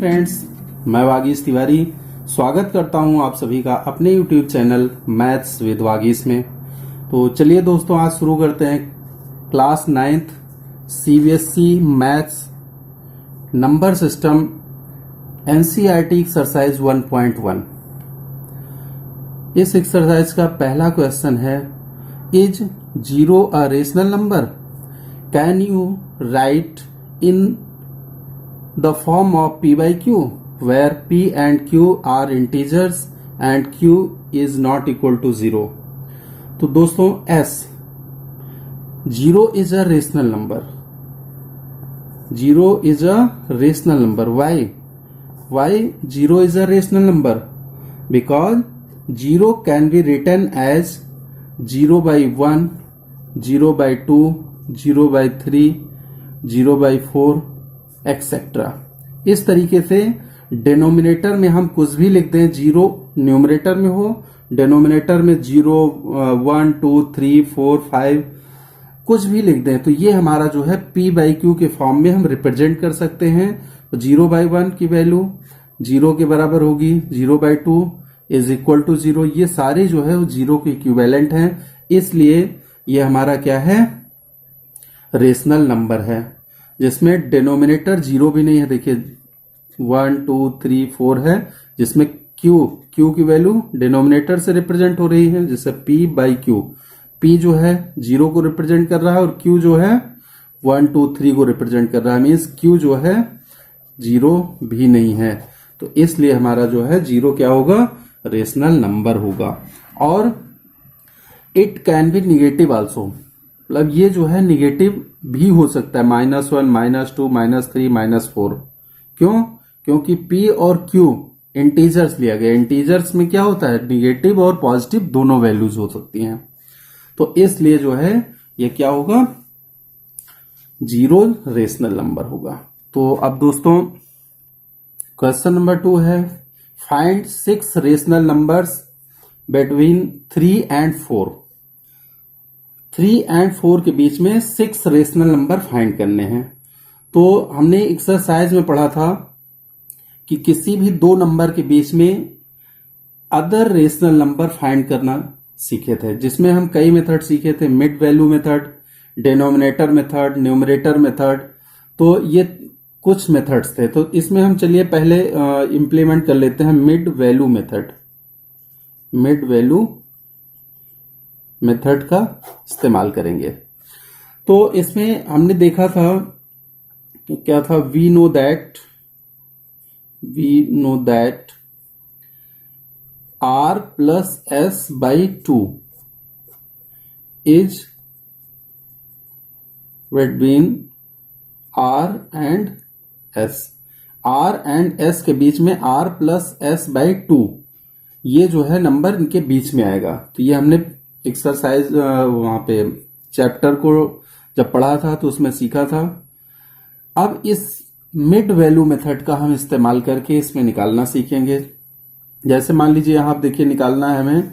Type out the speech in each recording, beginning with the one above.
Friends, मैं वागीश तिवारी स्वागत करता हूं आप सभी का अपने YouTube channel maths with Vagish में। तो चलिए दोस्तों, आज शुरू करते हैं class 9th CBSE maths number system NCERT exercise 1.1। इस एक्सरसाइज का पहला क्वेश्चन है, is 0 a rational number? Can you right in the form of p by q where p and q are integers and q is not equal to 0। तो दोस्तों s 0 is a rational number, 0 is a rational number। why 0 is a rational number? Because 0 can be written as 0 by 1, 0 by 2, 0 by 3, 0 by 4 etcetera. इस तरीके से denominator में हम कुछ भी लिख दें, 0 न्यूमरेटर में हो, डिनोमिनेटर में 0, 1, 2, 3, 4, 5 कुछ भी लिख दें, तो ये हमारा जो है p बाई क्यू के फॉर्म में हम रिप्रेजेंट कर सकते हैं। तो 0 बाई 1 की वैल्यू 0 के बराबर होगी, 0 बाई 2 इज इक्वल टू 0। ये सारे जो है वो 0 के इक्विवेलेंट हैं, इसलिए ये हमारा क्या है, रेशनल नंबर है, जिसमें डिनोमिनेटर 0 भी नहीं है। देखिए 1, 2, 3, 4 है, जिसमें क्यू की वैल्यू डिनोमिनेटर से रिप्रेजेंट हो रही है, जैसे p बाई क्यू। p जो है 0 को रिप्रेजेंट कर रहा है और q जो है 1, 2, 3 को रिप्रेजेंट कर रहा है, मीन्स q जो है 0 भी नहीं है। तो इसलिए हमारा जो है 0 क्या होगा, रेशनल नंबर होगा। और it can be negative also, मतलब ये जो है निगेटिव भी हो सकता है, -1, -2, -3, -4। क्यों? क्योंकि p और q इंटीजर्स लिया गया। इंटीजर्स में क्या होता है, निगेटिव और पॉजिटिव दोनों वैल्यूज हो सकती हैं। तो इसलिए जो है ये क्या होगा, 0 रेशनल नंबर होगा। तो अब दोस्तों क्वेश्चन नंबर 2 है, find 6 rational numbers between 3 and 4। 3 and 4 के बीच में 6 रेशनल नंबर फाइंड करने हैं। तो हमने एक्सरसाइज में पढ़ा था कि किसी भी दो नंबर के बीच में अदर रेशनल नंबर फाइंड करना सीखे थे, जिसमें हम कई मेथड सीखे थे, mid value method, denominator method, numerator method. तो ये कुछ मेथड्स थे। तो इसमें हम चलिए पहले इंप्लीमेंट कर लेते हैं mid value method. Mid value method का इस्तेमाल करेंगे। तो इसमें हमने देखा था कि क्या था, we know that r plus s by 2 is between r and s। r and s के बीच में r प्लस s बाई 2 ये जो है नंबर इनके बीच में आएगा। तो ये हमने एक्सरसाइज वहां पे चैप्टर को जब पढ़ा था तो उसमें सीखा था। अब इस मिड वैल्यू मेथड का हम इस्तेमाल करके इसमें निकालना सीखेंगे। जैसे मान लीजिए यहां आप देखिए, निकालना है हमें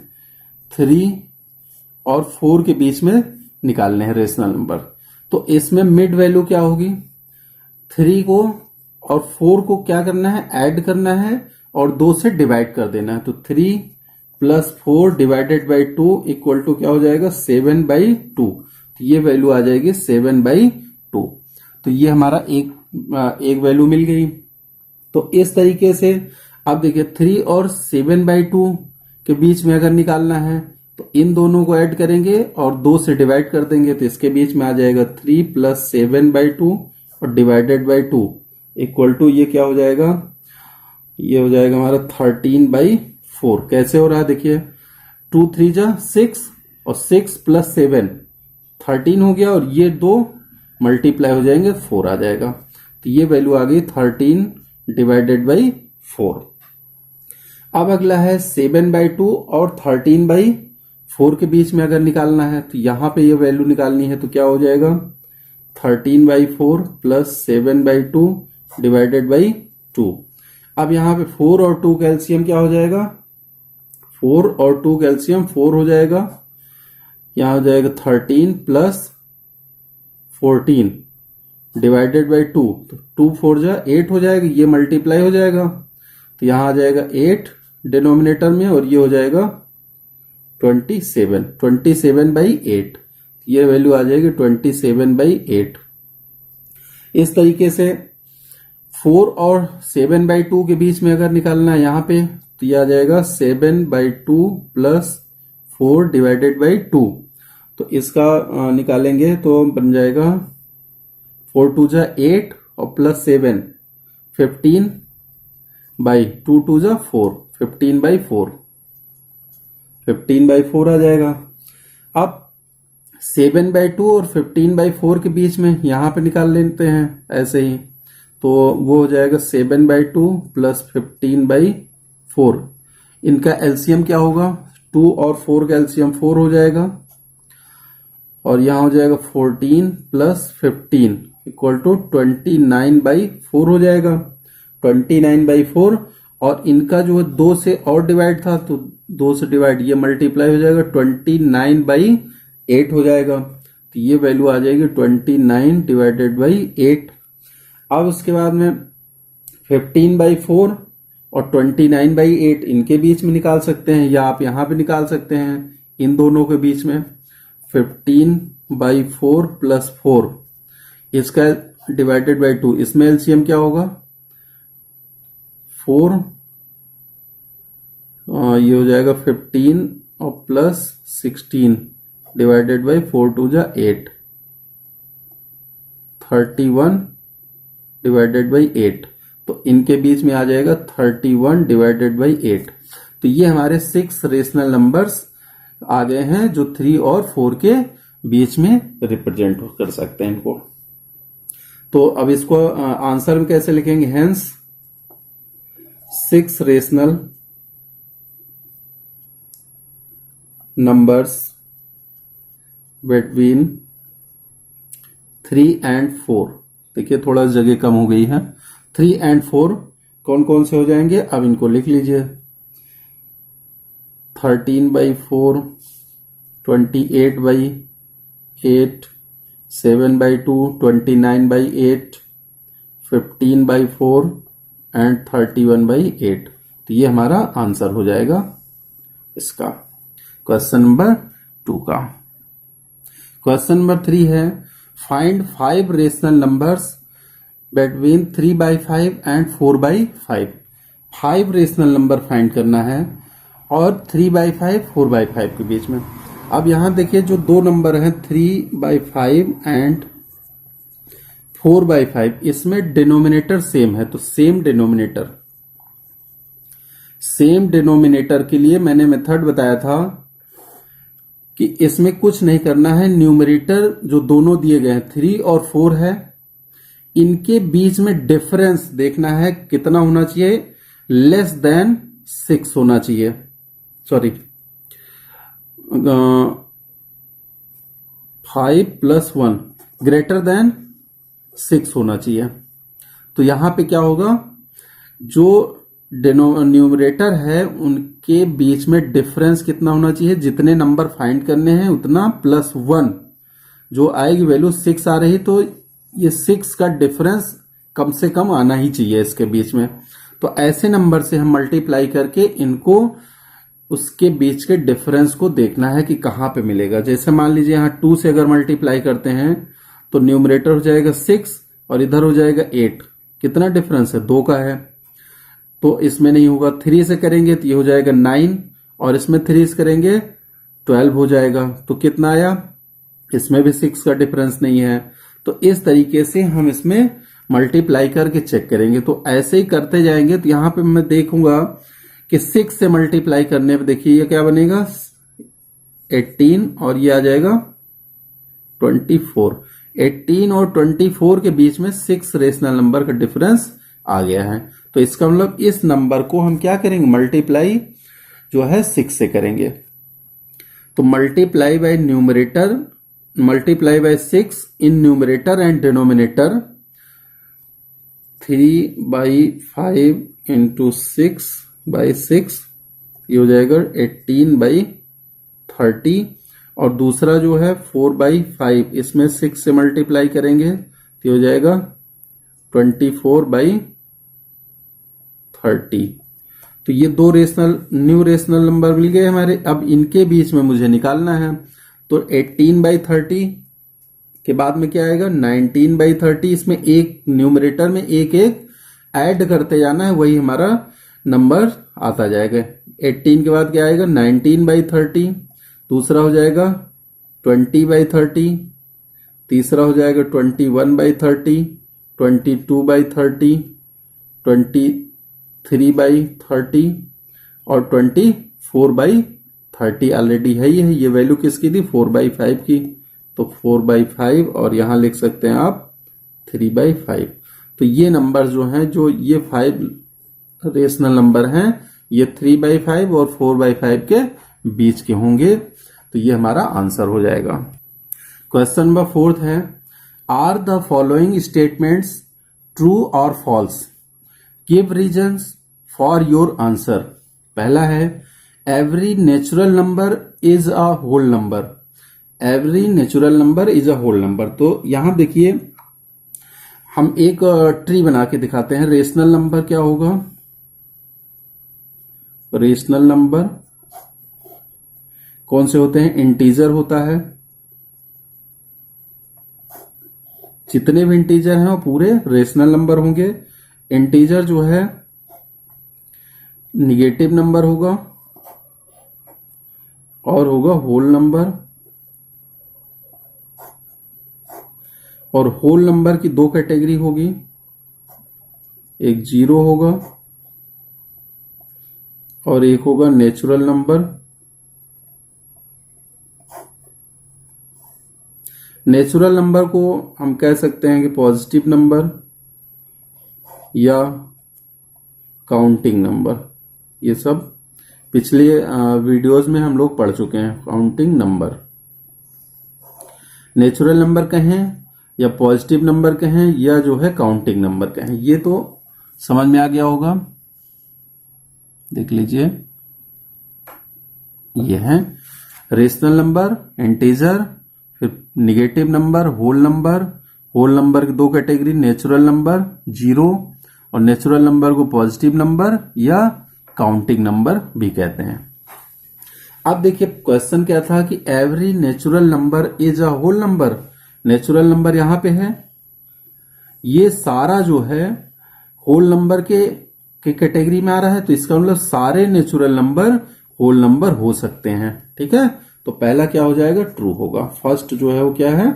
3 और 4 के बीच में निकालने हैं रेशनल नंबर। तो इसमें मिड वैल्यू क्या होगी, 3 को और 4 को क्या करना है, ऐड करना है और 2 से डिवाइड कर देना है। तो 3 plus 4 divided by 2 equal to क्या हो जाएगा, 7 बाई 2। तो ये वैल्यू आ जाएगी 7 बाई 2। तो ये हमारा एक वैल्यू मिल गई। तो इस तरीके से अब देखिए 3 और 7 बाई 2 के बीच में अगर निकालना है तो इन दोनों को ऐड करेंगे और 2 से डिवाइड कर देंगे, तो इसके बीच में आ जाएगा 3 प्लस 7 बाई 2 और डिवाइडेड बाई 2 इक्वल टू ये क्या हो जाएगा, ये हो जाएगा हमारा 13 बाई 4। कैसे हो रहा है देखिए, 2 3 जा 6 और 6 प्लस 7 13 हो गया और ये 2 मल्टीप्लाई हो जाएंगे, 4 आ जाएगा। तो ये वैल्यू आ गई 13 डिवाइडेड बाई 4। अब अगला है 7 बाई 2 और 13 बाई 4 के बीच में अगर निकालना है तो यहां पे ये वैल्यू निकालनी है। तो क्या हो जाएगा, 13 by 4 plus 7 by 2 divided by 2। अब यहां पे 4 और 2 कैल्शियम क्या हो जाएगा, 4 और 2 कैल्शियम 4 हो जाएगा। यहां हो जाएगा 13 प्लस 14 डिवाइडेड बाई 2, तो 2 4 जा 8 हो जाएगा, ये मल्टीप्लाई हो जाएगा, तो यहां आ जाएगा 8 डिनोमिनेटर में, और ये हो जाएगा 27/8, ये वैल्यू आ जाएगी 27/8। इस तरीके से 4 और 7/2 के बीच में अगर निकालना है यहाँ पे, तो ये आ जाएगा 7/2 प्लस 4 डिवाइडेड बाई 2। तो इसका निकालेंगे तो बन जाएगा 4 2 जा 8 और प्लस 7 15/2 2 जा 4, 15/4 15/4 आ जाएगा। अब 7/2 और 15/4 के बीच में यहां पे निकाल लेते हैं ऐसे ही, तो वो हो जाएगा 7/2 प्लस 15/4। इनका एलसीएम क्या होगा, 2 और 4 का एलसीएम 4 हो जाएगा, और यहां हो जाएगा 14 प्लस 15 इक्वल टू 29/4 हो जाएगा, 29/4। और इनका जो 2 से और डिवाइड था, तो 2 से डिवाइड, ये मल्टीप्लाई हो जाएगा, 29/8 हो जाएगा, तो ये वैल्यू आ जाएगी 29 डिवाइडेड बाई 8। अब उसके बाद में 15/4 और 29/8 इनके बीच में निकाल सकते हैं, या आप यहां पे निकाल सकते हैं इन दोनों के बीच में। 15/4 प्लस 4 इसका डिवाइडेड बाई 2, इसमें एलसीएम क्या होगा 4, ये हो जाएगा 15 और प्लस 16 डिवाइडेड बाई 4 2 जा 8, 31 डिवाइडेड बाई 8। तो इनके बीच में आ जाएगा 31 डिवाइडेड बाई 8। तो ये हमारे 6 रेशनल नंबर्स आ गए हैं जो 3 और 4 के बीच में रिप्रेजेंट कर सकते हैं इनको। तो अब इसको आंसर में कैसे लिखेंगे, hence 6 rational numbers between 3 and 4। देखिए थोड़ा जगह कम हो गई है। 3 and 4 कौन कौन से हो जाएंगे, अब इनको लिख लीजिए। 13/4, 28/8, 7/2, 29/8, 15/4 एंड 31/8। तो ये हमारा आंसर हो जाएगा इसका, क्वेश्चन नंबर 2 का। क्वेश्चन नंबर 3 है, find 5 rational numbers between 3/5 and 4/5। 5 rational number find करना है और 3/5 4/5 के बीच में। अब यहां देखिए जो दो नंबर हैं 3/5 एंड 4/5, इसमें डिनोमिनेटर सेम है, तो सेम डिनोमिनेटर के लिए मैंने मेथड बताया था कि इसमें कुछ नहीं करना है। न्यूमरेटर जो दोनों दिए गए हैं 3 और 4 है, इनके बीच में डिफरेंस देखना है कितना होना चाहिए, लेस देन 6 होना चाहिए, सॉरी 5 + 1 ग्रेटर देन 6 होना चाहिए। तो यहां पे क्या होगा, जो न्यूमरेटर है उनके बीच में डिफरेंस कितना होना चाहिए, जितने नंबर फाइंड करने हैं उतना +1 जो आएगी वैल्यू 6 आ रही, तो ये 6 का डिफरेंस कम से कम आना ही चाहिए इसके बीच में। तो ऐसे नंबर से हम मल्टीप्लाई करके इनको उसके बीच के डिफरेंस को देखना है कि कहां पे मिलेगा। जैसे मान लीजिए यहां 2 से अगर मल्टीप्लाई करते हैं तो न्यूमरेटर हो जाएगा 6 और इधर हो जाएगा 8, कितना डिफरेंस है 2 का है, तो इसमें नहीं होगा। 3 से करेंगे तो ये हो जाएगा 9 और इसमें 3 से करेंगे 12 हो जाएगा, तो कितना आया, इसमें भी 6 का डिफरेंस नहीं है। तो इस तरीके से हम इसमें मल्टीप्लाई करके चेक करेंगे। तो ऐसे ही करते जाएंगे, तो यहां पे मैं देखूंगा कि 6 से मल्टीप्लाई करने पे देखिए ये क्या बनेगा 18 और ये आ जाएगा 24। 18 और 24 के बीच में 6 रेशनल नंबर का डिफरेंस आ गया है। तो इसका मतलब इस नंबर को हम क्या करेंगे, मल्टीप्लाई जो है 6 से करेंगे। तो multiply by numerator, multiply by 6 in numerator and denominator. 3/5 into 6/6 ये हो जाएगा 18/30। और दूसरा जो है 4/5, इसमें 6 से मल्टीप्लाई करेंगे तो हो जाएगा 24/30। तो ये दो न्यू रेशनल नंबर मिल गए हमारे। अब इनके बीच में मुझे निकालना है, तो 18/30 के बाद में क्या आएगा 19/30। इसमें एक न्यूमरेटर में एक एक ऐड करते जाना है, वही हमारा नंबर आता जाएगा। 18 के बाद क्या आएगा 19/30, दूसरा हो जाएगा 20/30, तीसरा हो जाएगा 21/30, 22/30, 23/30 और 24/30 ऑलरेडी है ही है। ये वैल्यू किसकी थी 4/5 की, तो 4/5 और यहां लिख सकते हैं आप 3/5। तो ये नंबर जो हैं, जो ये 5 रेशनल नंबर हैं, ये 3/5 और 4/5 के बीच के होंगे। तो ये हमारा आंसर हो जाएगा। क्वेश्चन नंबर 4 है, are the following statements true और false, give reasons for your answer. पहला है every natural number is a whole number, every natural number is a whole number. तो यहां देखिए हम एक ट्री बना के दिखाते हैं। रेशनल नंबर क्या होगा, रेशनल नंबर कौन से होते हैं, इंटीजर होता है, जितने भी इंटीजर हैं वो पूरे रेशनल नंबर होंगे। इंटीजर जो है निगेटिव नंबर होगा और होगा होल नंबर, और होल नंबर की दो कैटेगरी होगी, एक जीरो होगा और एक होगा नेचुरल नंबर। नेचुरल नंबर को हम कह सकते हैं कि पॉजिटिव नंबर या काउंटिंग नंबर। ये सब पिछले वीडियोस में हम लोग पढ़ चुके हैं। काउंटिंग नंबर, नेचुरल नंबर कहें या पॉजिटिव नंबर कहें या जो है काउंटिंग नंबर कहें, ये तो समझ में आ गया होगा। देख लीजिए, ये है रेशनल नंबर, इंटीजर, फिर negative number, whole number. Whole number की दो कैटेगरी, नेचुरल नंबर जीरो, और नेचुरल नंबर को पॉजिटिव नंबर या काउंटिंग नंबर भी कहते हैं। अब देखिए क्वेश्चन क्या था कि every natural number is a whole number. Natural number यहां पे है, ये सारा जो है होल नंबर के कैटेगरी में आ रहा है, तो इसका मतलब सारे नेचुरल नंबर होल नंबर हो सकते हैं। ठीक है, तो पहला क्या हो जाएगा, ट्रू होगा। फर्स्ट जो है वो क्या है,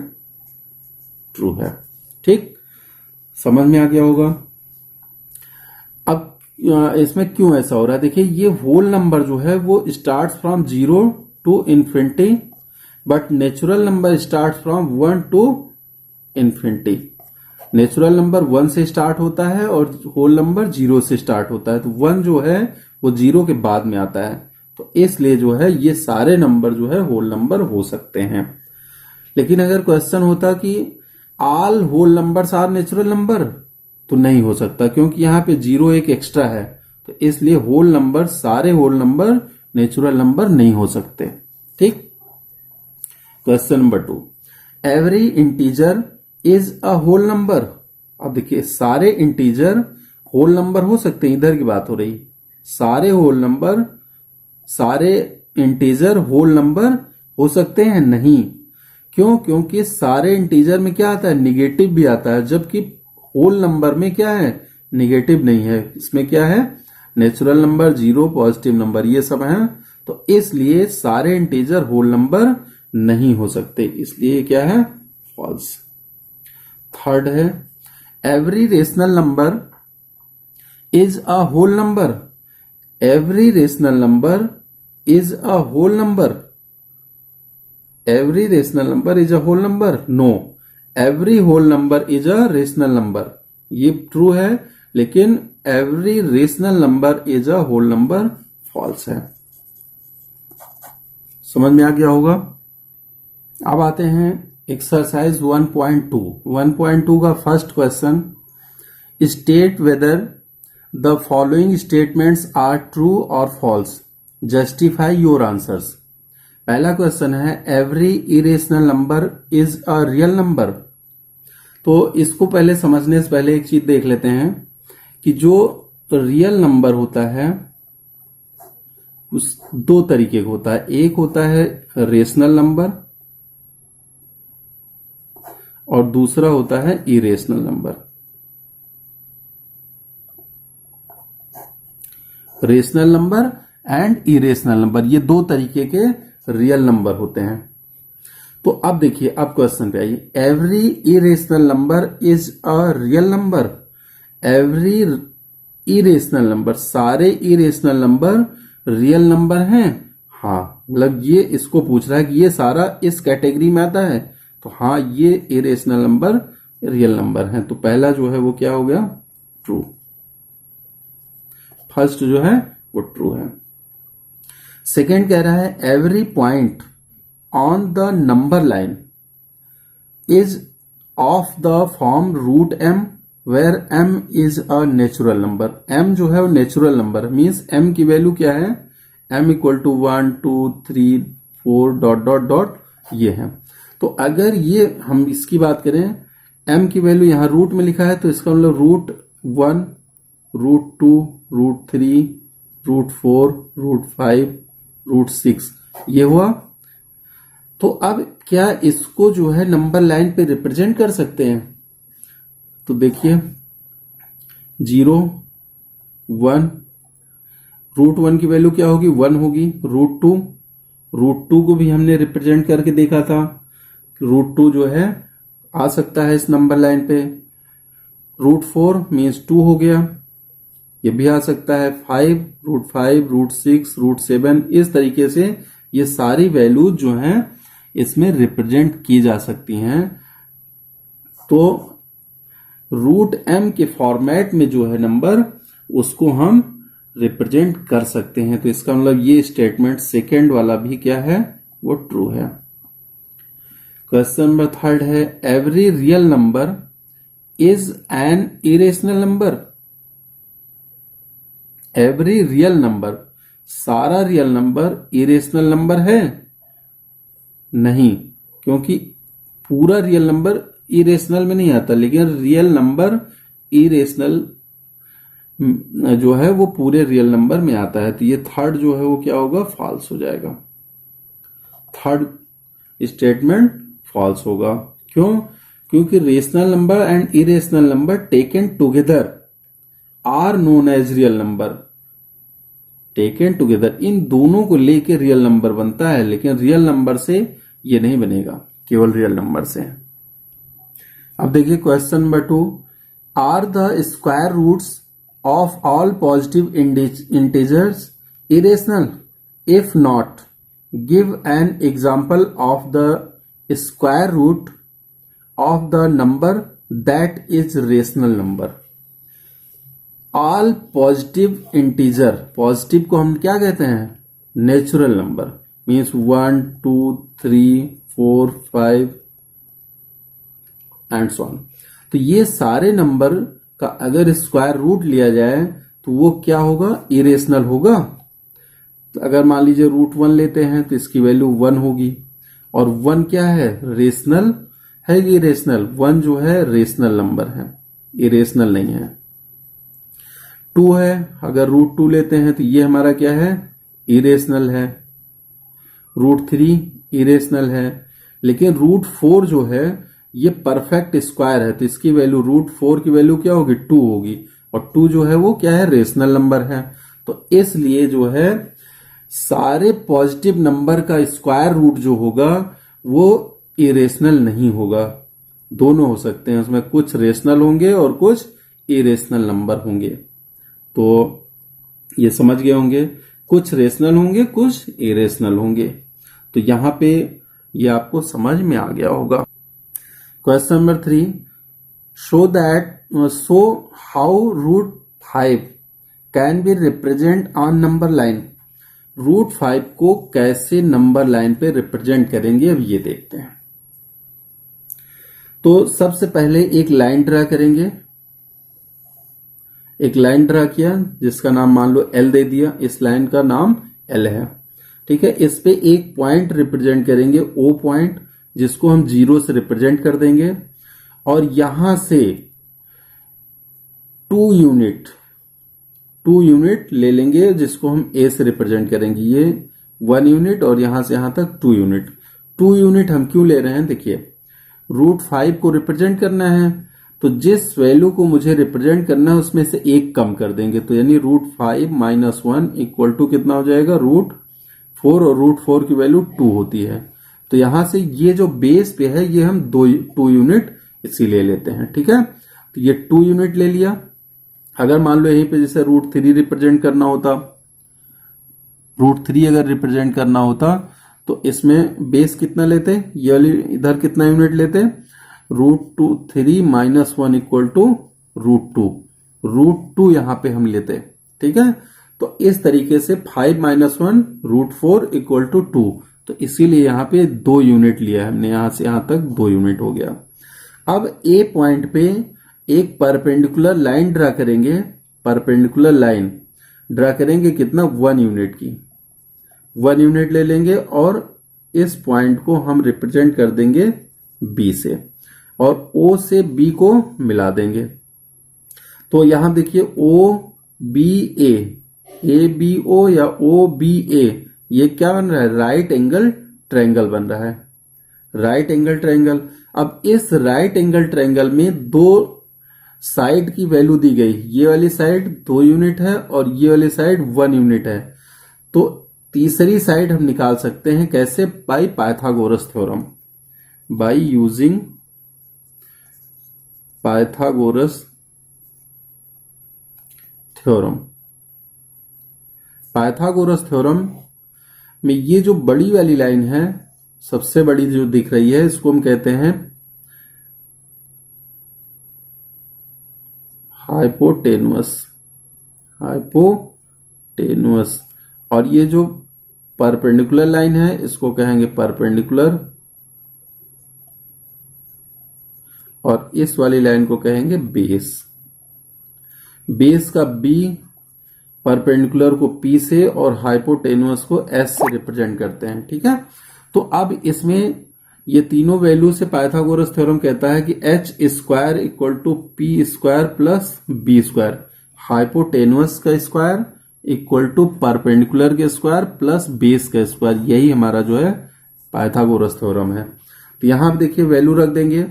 ट्रू है। ठीक, समझ में आ गया होगा। अब इसमें क्यों ऐसा हो रहा है, देखिए ये होल नंबर जो है वो starts from 0 to infinity, but natural number start from 1 to infinity. Natural number 1 से स्टार्ट होता है और होल नंबर 0 से स्टार्ट होता है। तो 1 जो है वो 0 के बाद में आता है, तो इसलिए जो है ये सारे नंबर जो है होल नंबर हो सकते हैं। लेकिन अगर क्वेश्चन होता कि all whole numbers are natural number, तो नहीं हो सकता, क्योंकि यहां पे 0 एक एक्स्ट्रा है, तो इसलिए होल नंबर, सारे होल नंबर नेचुरल नंबर नहीं हो सकते। ठीक, question number 2, every integer is a whole number. अब देखिए सारे इंटीजर होल नंबर हो सकते हैं, इधर की बात हो रही, सारे होल नंबर, सारे इंटीजर होल नंबर हो सकते हैं नहीं। क्यों, क्योंकि सारे इंटीजर में क्या आता है, निगेटिव भी आता है, जबकि होल नंबर में क्या है, निगेटिव नहीं है। इसमें क्या है, natural number, zero, positive number, ये सब हैं, तो इसलिए सारे इंटीजर होल नंबर नहीं हो सकते, इसलिए क्या है, फॉल्स। थर्ड है every rational number is a whole number. Every rational number is a whole number, every rational number is a whole number, no, every whole number is a rational number. ये true है, लेकिन every rational number is a whole number false है। समझ में आ गया होगा। अब आते हैं एक्सरसाइज 1.2। 1.2 का first question, state whether the following statements are true और फॉल्स, जस्टिफाई योर आंसर्स। पहला क्वेश्चन है every irrational number is a real number. तो इसको पहले समझने से पहले एक चीज देख लेते हैं कि जो रियल नंबर होता है उस दो तरीके का होता है। एक होता है रेशनल नंबर और दूसरा होता है irrational number. Rational number and irrational number, ये दो तरीके के रियल नंबर होते हैं। तो अब देखिए, अब क्वेश्चन पे आइए। Every irrational number is a real number. Every irrational number, सारे इरेशनल नंबर रियल नंबर हैं। हाँ, मतलब ये इसको पूछ रहा है कि ये सारा इस कैटेगरी में आता है, तो हाँ ये इरेशनल नंबर रियल नंबर है। तो पहला जो है वो क्या हो गया, ट्रू। फर्स्ट जो है वो ट्रू है। सेकेंड कह रहा है every point on the number line is of the form root M where m is a natural number. m जो है वो नेचुरल नंबर, मीन्स m की वैल्यू क्या है, m equal to 1 2 3 4 dot dot dot ये है। तो अगर ये हम इसकी बात करें, m की वैल्यू यहां रूट में लिखा है, तो इसका मतलब root 1 root 2 root 3 root 4 root 5 root 6 ये हुआ। तो अब क्या इसको जो है नंबर लाइन पे रिप्रेजेंट कर सकते हैं? तो देखिए 0 1, रूट 1 की वैल्यू क्या होगी, 1 होगी। रूट 2 को भी हमने रिप्रेजेंट करके देखा था, रूट 2 जो है आ सकता है इस नंबर लाइन पे। रूट 4 मीन्स 2 हो गया, ये भी आ सकता है। 5 रूट 6 रूट 7, इस तरीके से ये सारी वैल्यूज जो हैं इसमें रिप्रेजेंट की जा सकती हैं। तो रूट m के फॉर्मेट में जो है नंबर, उसको हम रिप्रेजेंट कर सकते हैं। तो इसका मतलब ये स्टेटमेंट सेकेंड वाला भी क्या है, वो ट्रू है। क्वेश्चन नंबर थर्ड है every real number is an irrational number. Every real number, सारा रियल नंबर इरेशनल नंबर है? नहीं, क्योंकि पूरा रियल नंबर इरेशनल में नहीं आता, लेकिन रियल नंबर इरेशनल जो है वो पूरे रियल नंबर में आता है। तो ये थर्ड जो है वो क्या होगा, फॉल्स हो जाएगा। थर्ड स्टेटमेंट फॉल्स होगा। क्यों? क्योंकि rational number and irrational number taken together are known as real number. Taken together, इन दोनों को लेके रियल नंबर बनता है, लेकिन रियल नंबर से ये नहीं बनेगा, केवल रियल नंबर से। अब देखिए question number 2, are the square roots of all positive integers irrational? If not, give an example of the square root of the number that is rational number. All positive integer, positive को हम क्या कहते हैं, natural number, means 1 2 3 4 5 and so on. तो ये सारे number का अगर स्क्वायर रूट लिया जाए तो वो क्या होगा, इरेशनल होगा। तो अगर मान लीजिए रूट 1 लेते हैं तो इसकी वैल्यू 1 होगी, और 1 क्या है, रेशनल है कि इरेशनल? 1 जो है रेशनल नंबर है, इरेशनल नहीं है। 2 है, अगर रूट 2 लेते हैं तो ये हमारा क्या है, इरेशनल है। रूट 3 इरेशनल है, लेकिन रूट 4 जो है ये परफेक्ट स्क्वायर है, तो इसकी वैल्यू रूट 4 की वैल्यू क्या होगी, 2 होगी, और 2 जो है वो क्या है, रेशनल नंबर है। तो इसलिए जो है सारे पॉजिटिव नंबर का स्क्वायर रूट जो होगा वो इरेशनल नहीं होगा। दोनों हो सकते हैं, उसमें कुछ रेशनल होंगे और कुछ इरेशनल नंबर होंगे। तो ये समझ गए होंगे, कुछ रेशनल होंगे कुछ इरेशनल होंगे। तो यहां पे ये आपको समझ में आ गया होगा। Question number 3, show how root 5 can be represent on number line. Root 5 को कैसे नंबर लाइन पे रिप्रेजेंट करेंगे, अब ये देखते हैं। तो सबसे पहले एक लाइन ड्रा करेंगे। एक लाइन ड्रा किया जिसका नाम मान लो L दे दिया, इस लाइन का नाम L है, ठीक है। इस पे एक पॉइंट रिप्रेजेंट करेंगे O पॉइंट, जिसको हम 0 से रिप्रेजेंट कर देंगे, और यहां से 2 यूनिट ले लेंगे जिसको हम ए से रिप्रेजेंट करेंगे। ये 1 यूनिट और यहां से यहां तक 2 यूनिट। 2 यूनिट हम क्यों ले रहे हैं, देखिए √5 को रिप्रेजेंट करना है, तो जिस वैल्यू को मुझे रिप्रेजेंट करना है उसमें से एक कम कर देंगे, तो यानी √5 माइनस 1 इक्वल टू कितना हो जाएगा, √4, और √4 की वैल्यू 2 होती है। तो यहां से ये जो बेस पे है ये हम 2 यूनिट इसीलिए लेते हैं, ठीक है। तो ये 2 यूनिट ले लिया। अगर मान लो यहीं पे जैसे √3 रिप्रेजेंट करना होता, √3 अगर रिप्रेजेंट करना होता तो इसमें बेस कितना लेते, ये वाली इधर कितना यूनिट लेते, √3 माइनस 1 इक्वल टू √2, √2 यहां पे हम लेते, ठीक है। तो इस तरीके से 5 माइनस 1 √4 इक्वल टू 2, तो इसीलिए यहां पे 2 यूनिट लिया हमने, यहां से यहां तक 2 यूनिट हो गया। अब ए पॉइंट पे एक परपेंडिकुलर लाइन ड्रा करेंगे, परपेंडिकुलर लाइन ड्रा करेंगे कितना, 1 यूनिट की, 1 यूनिट ले लेंगे और इस पॉइंट को हम रिप्रेजेंट कर देंगे बी से, और ओ से बी को मिला देंगे। तो यहां देखिए O B A B O या ओ बी ए, ये क्या बन रहा है, राइट एंगल ट्रायंगल बन रहा है, राइट एंगल ट्रायंगल। अब इस राइट एंगल ट्रायंगल में 2 साइड की वैल्यू दी गई, ये वाली साइड 2 यूनिट है और ये वाली साइड 1 यूनिट है। तो तीसरी साइड हम निकाल सकते हैं कैसे, by Pythagoras theorem, by using Pythagoras theorem. Pythagoras theorem में ये जो बड़ी वाली लाइन है, सबसे बड़ी जो दिख रही है, इसको हम कहते हैं हाइपोटेनुअस, हाइपोटेनुअस, और ये जो परपेंडिकुलर लाइन है इसको कहेंगे परपेंडिकुलर, और इस वाली लाइन को कहेंगे बेस। बेस का बी, परपेंडिकुलर को पी से और हाइपोटेनुअस को एस से रिप्रेजेंट करते हैं, ठीक है। तो अब इसमें ये तीनों वैल्यू से पाइथागोरस थ्योरम कहता है कि H square equal to P square plus B square, hypotenuse का स्क्वायर इक्वल टू परपेंडिकुलर के स्क्वायर प्लस बेस का स्क्वायर, यही हमारा जो है पाइथागोरस थ्योरम है। तो यहां आप देखिए वैल्यू रख देंगे,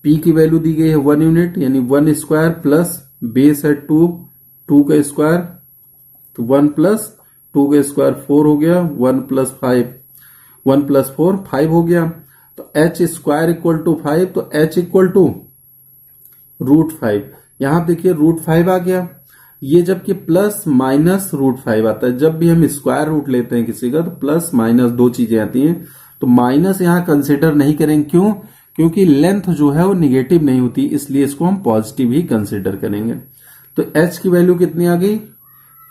पी की वैल्यू दी गई है 1 यूनिट यानी 1 स्क्वायर प्लस बेस है 2 का स्क्वायर, तो 1 प्लस 2 का स्क्वायर 4 हो गया, 1 प्लस 4 5 हो गया। तो एच स्क्वायर इक्वल टू 5, तो एच इक्वल टू √5, यहां देखिए √5 आ गया। ये जबकि प्लस माइनस √5 आता है, जब भी हम स्क्वायर रूट लेते हैं किसी का तो प्लस माइनस 2 चीजें आती हैं, तो माइनस यहां कंसिडर नहीं करेंगे, क्यों, क्योंकि लेंथ जो है वो निगेटिव नहीं होती, इसलिए इसको हम पॉजिटिव ही कंसिडर करेंगे। तो एच की वैल्यू कितनी आ गई,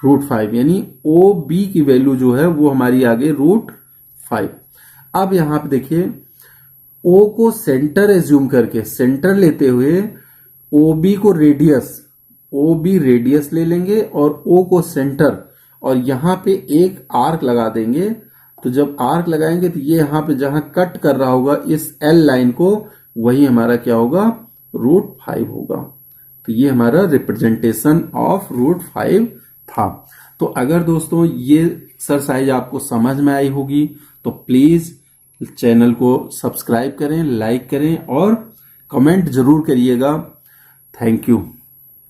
√5, यानी ओ बी की वैल्यू जो है वो हमारी आ गई √5। अब यहां पे देखिए ओ को सेंटर एज्यूम करके, सेंटर लेते हुए ओ बी को रेडियस, ओ बी रेडियस ले लेंगे और ओ को सेंटर, और यहां पे एक आर्क लगा देंगे। तो जब आर्क लगाएंगे तो ये यहां पे जहां कट कर रहा होगा इस एल लाइन को, वही हमारा क्या होगा, √5 होगा। तो ये हमारा रिप्रेजेंटेशन ऑफ √5 था। तो अगर दोस्तों ये एक्सरसाइज आपको समझ में आई होगी तो प्लीज चैनल को सब्सक्राइब करें, लाइक करें और कमेंट जरूर करिएगा। Thank you.